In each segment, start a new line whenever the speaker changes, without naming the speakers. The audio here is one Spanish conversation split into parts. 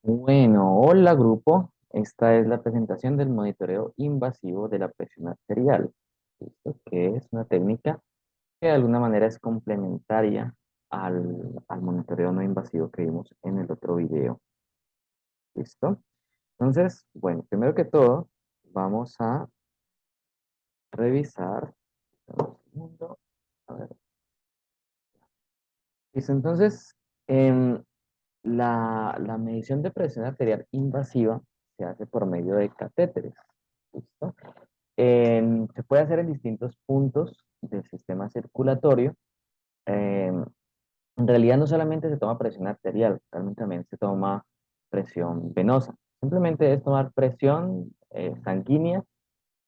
Bueno, hola grupo. Esta es la presentación del monitoreo invasivo de la presión arterial. ¿Listo? Que es una técnica que de alguna manera es complementaria al monitoreo no invasivo que vimos en el otro video. ¿Listo? Entonces, bueno, primero que todo, vamos a revisar. Dame un segundo. A ver. Listo, entonces, em, la medición de presión arterial invasiva se hace por medio de catéteres. ¿Listo? Se puede hacer en distintos puntos del sistema circulatorio. En realidad no solamente se toma presión arterial, realmente también se toma presión venosa. Simplemente es tomar presión sanguínea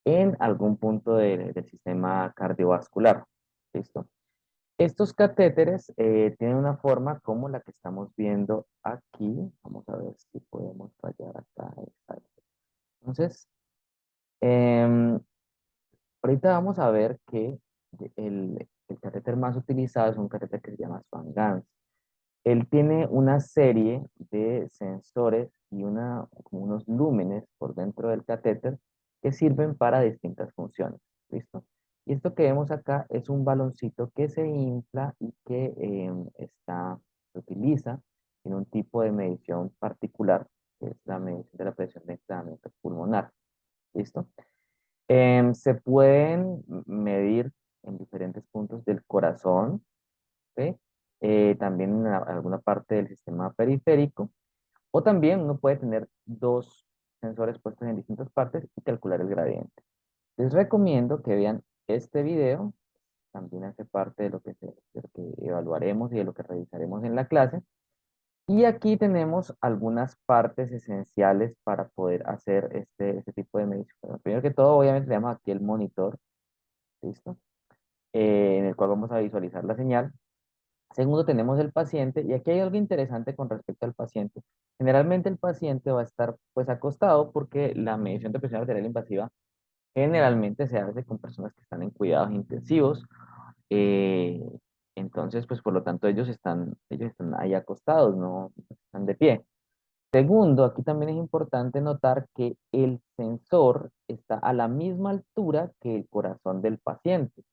en algún punto del sistema cardiovascular. ¿Listo? Estos catéteres tienen una forma como la que estamos viendo aquí. Vamos a ver si podemos fallar acá. Exacto. Entonces, em, ahorita vamos a ver que el catéter más utilizado es un catéter que se llama Swan-Ganz. Él tiene una serie de sensores y como unos lúmenes por dentro del catéter que sirven para distintas funciones. ¿Listo? Y esto que vemos acá es un baloncito que se infla y que se utiliza en un tipo de medición particular, que es la medición de la presión de enfriamiento pulmonar. ¿Listo? Se pueden medir en diferentes puntos del corazón, ¿ok? También en alguna parte del sistema periférico, o también uno puede tener dos sensores puestos en distintas partes y calcular el gradiente. Les recomiendo que vean este video, también hace parte de lo que evaluaremos y de lo que revisaremos en la clase. Y aquí tenemos algunas partes esenciales para poder hacer este tipo de medición. Bueno, primero que todo, obviamente, tenemos aquí el monitor, ¿listo? En el cual vamos a visualizar la señal. Segundo, tenemos el paciente, y aquí hay algo interesante con respecto al paciente. Generalmente el paciente va a estar pues acostado porque la medición de presión arterial invasiva generalmente se hace con personas que están en cuidados intensivos. eh, entonces, pues por lo tanto ellos están ahí acostados, no están de pie. Segundo, aquí también es importante notar que el sensor está a la misma altura que el corazón del paciente.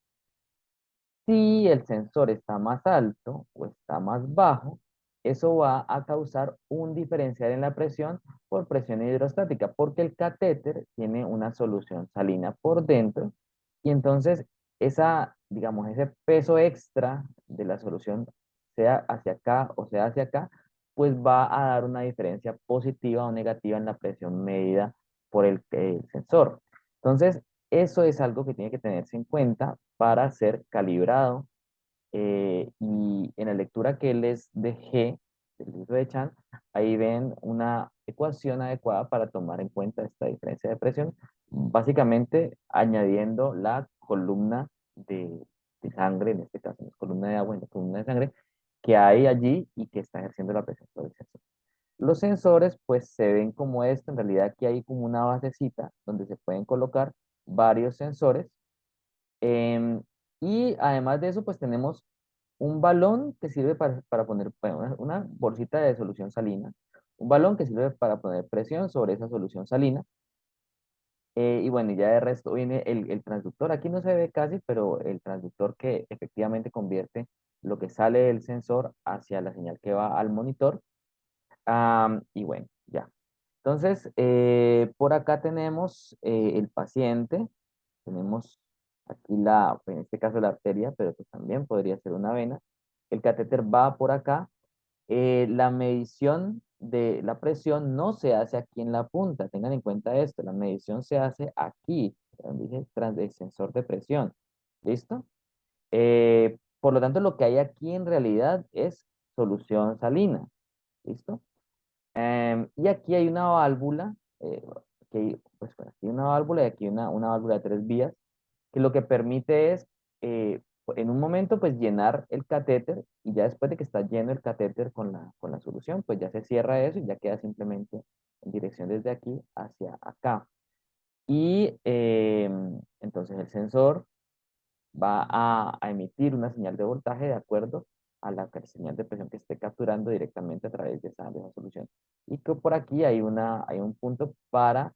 Si el sensor está más alto o está más bajo, eso va a causar un diferencial en la presión por presión hidrostática, porque el catéter tiene una solución salina por dentro y entonces digamos, ese peso extra de la solución, sea hacia acá o sea hacia acá, pues va a dar una diferencia positiva o negativa en la presión medida por el sensor. Entonces, eso es algo que tiene que tenerse en cuenta para ser calibrado. Y en la lectura que les dejé del libro de Chan, ahí ven una ecuación adecuada para tomar en cuenta esta diferencia de presión, básicamente añadiendo la columna de sangre, en este caso no es columna de agua, es la columna de sangre, que hay allí y que está ejerciendo la presión sobre el sensor. Los sensores pues se ven como esto, en realidad aquí hay como una basecita donde se pueden colocar varios sensores. em, y además de eso pues tenemos un balón que sirve para poner bueno, una bolsita de solución salina, un balón que sirve para poner presión sobre esa solución salina. Y bueno, y ya de resto viene el transductor. Aquí no se ve casi, pero el transductor que efectivamente convierte lo que sale del sensor hacia la señal que va al monitor. Y bueno, ya. Entonces, por acá tenemos el paciente, tenemos aquí en este caso la arteria, pero pues también podría ser una vena. El catéter va por acá. La medición de la presión no se hace aquí en la punta, tengan en cuenta esto, la medición se hace aquí, donde dice tras el sensor de presión. ¿Listo? Por lo tanto, lo que hay aquí en realidad es solución salina. ¿Listo? Y aquí hay una válvula, pues bueno, aquí hay una válvula y aquí una válvula de 3 vías, que lo que permite es, en un momento, pues llenar el catéter y ya después de que está lleno el catéter con la solución, pues ya se cierra eso y ya queda simplemente en dirección desde aquí hacia acá. Y entonces el sensor va a emitir una señal de voltaje de acuerdo a la señal de presión que esté capturando directamente a través de esa solución. Y que por aquí hay un punto para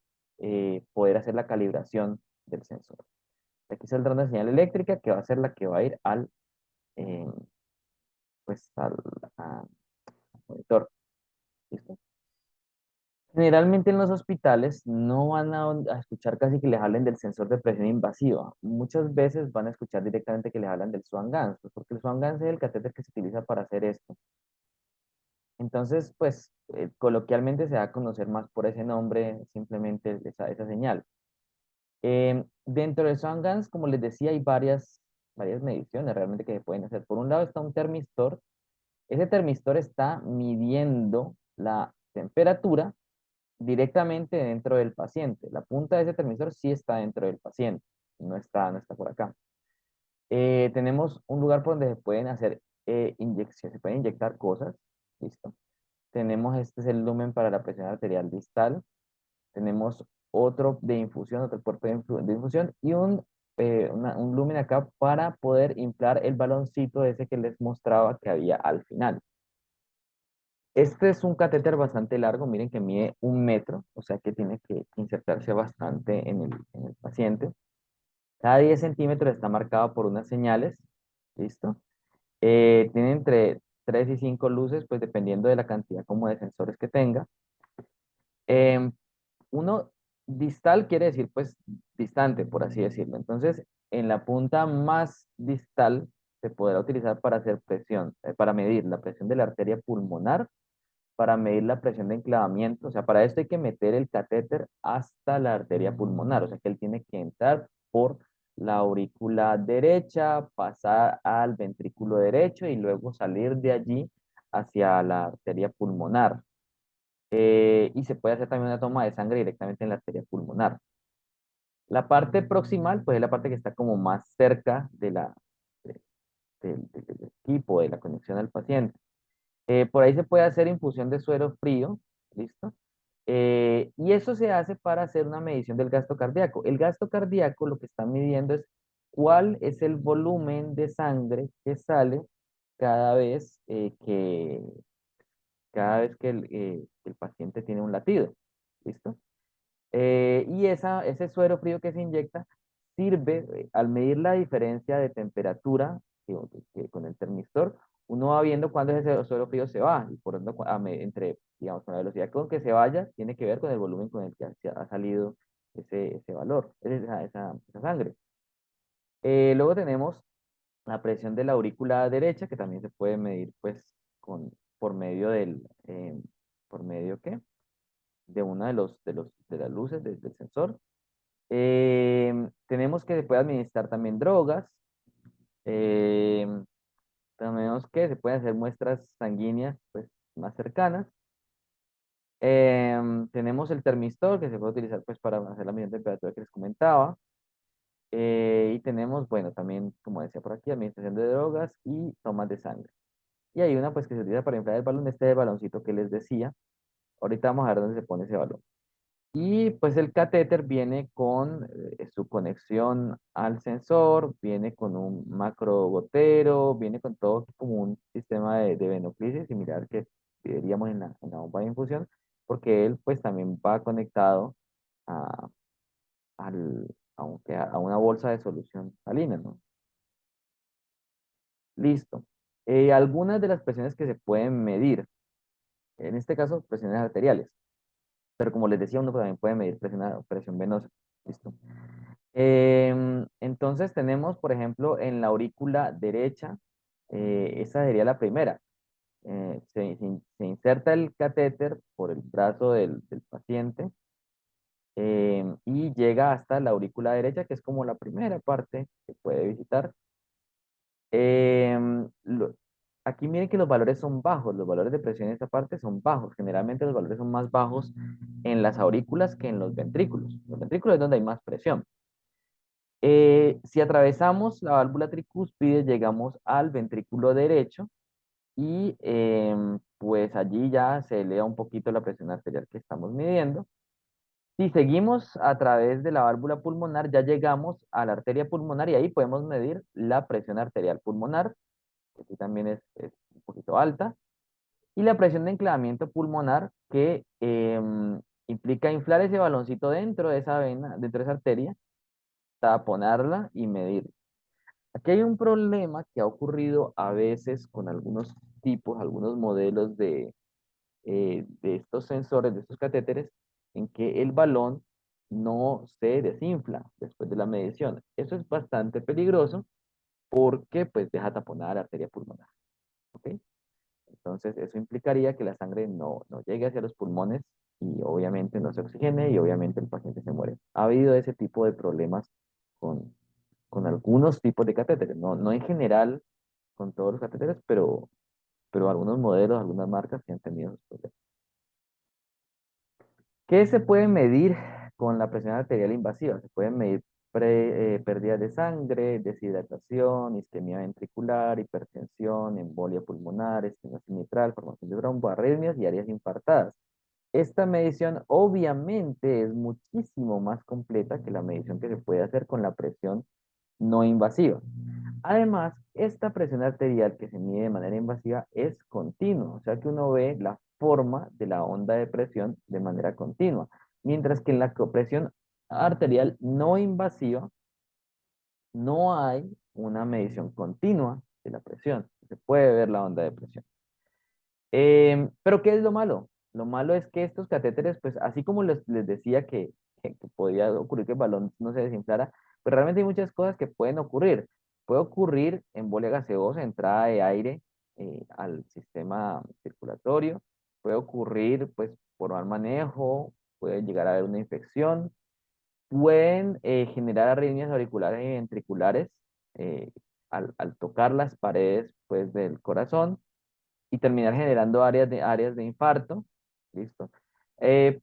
poder hacer la calibración del sensor. Aquí saldrá una señal eléctrica que va a ser la que va a ir eh, pues al monitor. ¿Listo? Generalmente en los hospitales no van a escuchar casi que les hablen del sensor de presión invasiva. Muchas veces van a escuchar directamente que les hablan del Swan-Ganz, pues porque el Swan-Ganz es el catéter que se utiliza para hacer esto. Entonces, pues coloquialmente se da a conocer más por ese nombre, simplemente esa señal. Dentro del Swan-Ganz, como les decía, hay varias mediciones realmente que se pueden hacer. Por un lado está un termistor. Ese termistor está midiendo la temperatura directamente dentro del paciente. La punta de ese termisor sí está dentro del paciente, no está por acá. Tenemos un lugar por donde se pueden hacer inyecciones, se pueden inyectar cosas, listo. Tenemos, este es el lumen para la presión arterial distal. Tenemos otro de infusión, otro puerto de infusión y un lumen acá para poder inflar el baloncito ese que les mostraba que había al final. Este es un catéter bastante largo, miren que mide 1 metro, o sea que tiene que insertarse bastante en el paciente. Cada 10 centímetros está marcado por unas señales, ¿listo? Tiene entre 3 y 5 luces, pues dependiendo de la cantidad como de sensores que tenga. Em, Uno distal quiere decir pues distante, por así decirlo. Entonces, en la punta más distal se podrá utilizar para hacer presión, para medir la presión de la arteria pulmonar, para medir la presión de enclavamiento. O sea, para esto hay que meter el catéter hasta la arteria pulmonar. O sea, que él tiene que entrar por la aurícula derecha, pasar al ventrículo derecho y luego salir de allí hacia la arteria pulmonar. Y se puede hacer también una toma de sangre directamente en la arteria pulmonar. La parte proximal, pues es la parte que está como más cerca de- del equipo, de la conexión al paciente. Por ahí se puede hacer infusión de suero frío, ¿listo? Y eso se hace para hacer una medición del gasto cardíaco. El gasto cardíaco lo que está midiendo es cuál es el volumen de sangre que sale cada vez el paciente tiene un latido, ¿listo? Y ese suero frío que se inyecta sirve, al medir la diferencia de temperatura con el termistor, uno va viendo cuándo ese suero frío se va, y por ende, digamos, con la velocidad con que se vaya, tiene que ver con el volumen con el que ha salido ese valor, esa sangre. Luego tenemos la presión de la aurícula derecha, que también se puede medir, pues, por medio ¿por medio qué? De una de las luces del sensor. Tenemos que se puede administrar también drogas. eh, Tenemos que se pueden hacer muestras sanguíneas pues, más cercanas. Tenemos el termistor que se puede utilizar pues, para hacer la medición de temperatura que les comentaba. Y tenemos, bueno, también, como decía por aquí, administración de drogas y tomas de sangre. Y hay una pues que se utiliza para inflar el balón, este es el baloncito que les decía. Ahorita vamos a ver dónde se pone ese balón. Y pues el catéter viene con su conexión al sensor, viene con un macro gotero, viene con todo como un sistema de venoclisis similar que veríamos en la bomba de infusión, porque él pues también va conectado a, a una bolsa de solución salina, ¿no? Listo. Algunas de las presiones que se pueden medir, en este caso presiones arteriales, pero como les decía, uno también puede medir presión venosa. Listo. Entonces tenemos, por ejemplo, en la aurícula derecha, esa sería la primera. Se inserta el catéter por el brazo del paciente y llega hasta la aurícula derecha, que es como la primera parte que puede visitar. Em, lo- Aquí miren que los valores son bajos, los valores de presión en esta parte son bajos. Generalmente los valores son más bajos en las aurículas que en los ventrículos. Los ventrículos es donde hay más presión. Si atravesamos la válvula tricúspide, llegamos al ventrículo derecho y pues allí ya se eleva un poquito la presión arterial que estamos midiendo. Si seguimos a través de la válvula pulmonar, ya llegamos a la arteria pulmonar y ahí podemos medir la presión arterial pulmonar, que sí también es un poquito alta, y la presión de enclavamiento pulmonar, que implica inflar ese baloncito dentro de esa vena, dentro de esa arteria, taponarla y medir. Aquí hay un problema que ha ocurrido a veces con algunos tipos, algunos modelos de estos sensores, de estos catéteres, en que el balón no se desinfla después de la medición. Eso es bastante peligroso porque pues deja taponada la arteria pulmonar. ¿Ok? Entonces eso implicaría que la sangre no llegue hacia los pulmones y obviamente no se oxigene y obviamente el paciente se muere. Ha habido ese tipo de problemas con, con algunos tipos de catéteres, no en general con todos los catéteres, pero algunos modelos, algunas marcas sí han tenido esos problemas. ¿Qué se puede medir con la presión arterial invasiva? Se pueden medir pérdidas de sangre, deshidratación, isquemia ventricular, hipertensión, embolia pulmonar, estenosis mitral, formación de tromboarritmias y áreas infartadas. Esta medición obviamente es muchísimo más completa que la medición que se puede hacer con la presión no invasiva. Además, esta presión arterial que se mide de manera invasiva es continua, o sea que uno ve la forma de la onda de presión de manera continua, mientras que en la presión arterial no invasiva no hay una medición continua de la presión, se puede ver la onda de presión. Pero ¿qué es lo malo? Lo malo es que estos catéteres, pues así como les decía que podía ocurrir que el balón no se desinflara, pues realmente hay muchas cosas que pueden ocurrir. Puede ocurrir embolia gaseosa, entrada de aire al sistema circulatorio. Puede ocurrir, pues, por mal manejo, puede llegar a haber una infección. Pueden generar arritmias auriculares y ventriculares eh, al tocar las paredes, pues, del corazón y terminar generando áreas de infarto. Listo. Eh,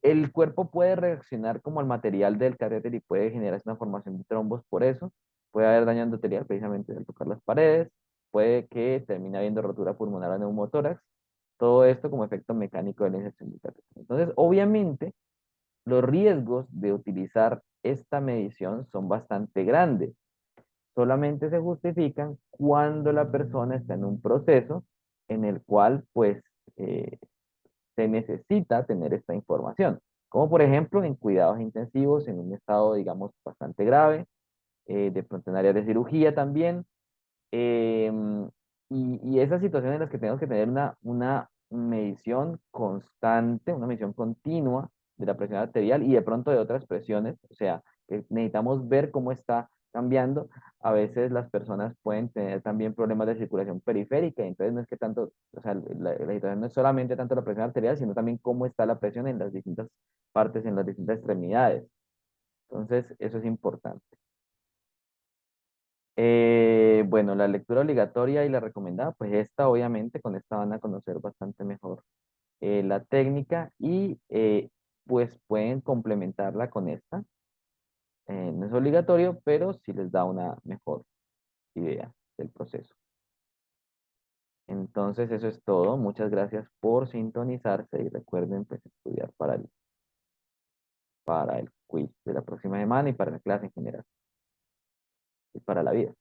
el cuerpo puede reaccionar como al material del catéter y puede generarse una formación de trombos por eso. Puede haber daño endotelial precisamente al tocar las paredes. Puede que termine habiendo rotura pulmonar o neumotórax. Todo esto como efecto mecánico de la inserción del catéter. Entonces, obviamente, los riesgos de utilizar esta medición son bastante grandes. Solamente se justifican cuando la persona está en un proceso en el cual pues eh, se necesita tener esta información, como por ejemplo en cuidados intensivos en un estado digamos bastante grave, de pronto en áreas de cirugía también, y esas situaciones en las que tenemos que tener una medición constante, una medición continua de la presión arterial y de pronto de otras presiones, o sea, que necesitamos ver cómo está cambiando. A veces las personas pueden tener también problemas de circulación periférica, entonces no es que tanto, o sea, la situación no es solamente tanto la presión arterial, sino también cómo está la presión en las distintas partes, en las distintas extremidades. Entonces, eso es importante. Bueno, la lectura obligatoria y la recomendada, pues esta obviamente, con esta van a conocer bastante mejor la técnica y pues pueden complementarla con esta. No es obligatorio, pero sí les da una mejor idea del proceso. Entonces eso es todo. Muchas gracias por sintonizarse y recuerden pues estudiar para el quiz de la próxima semana y para la clase en general y para la vida.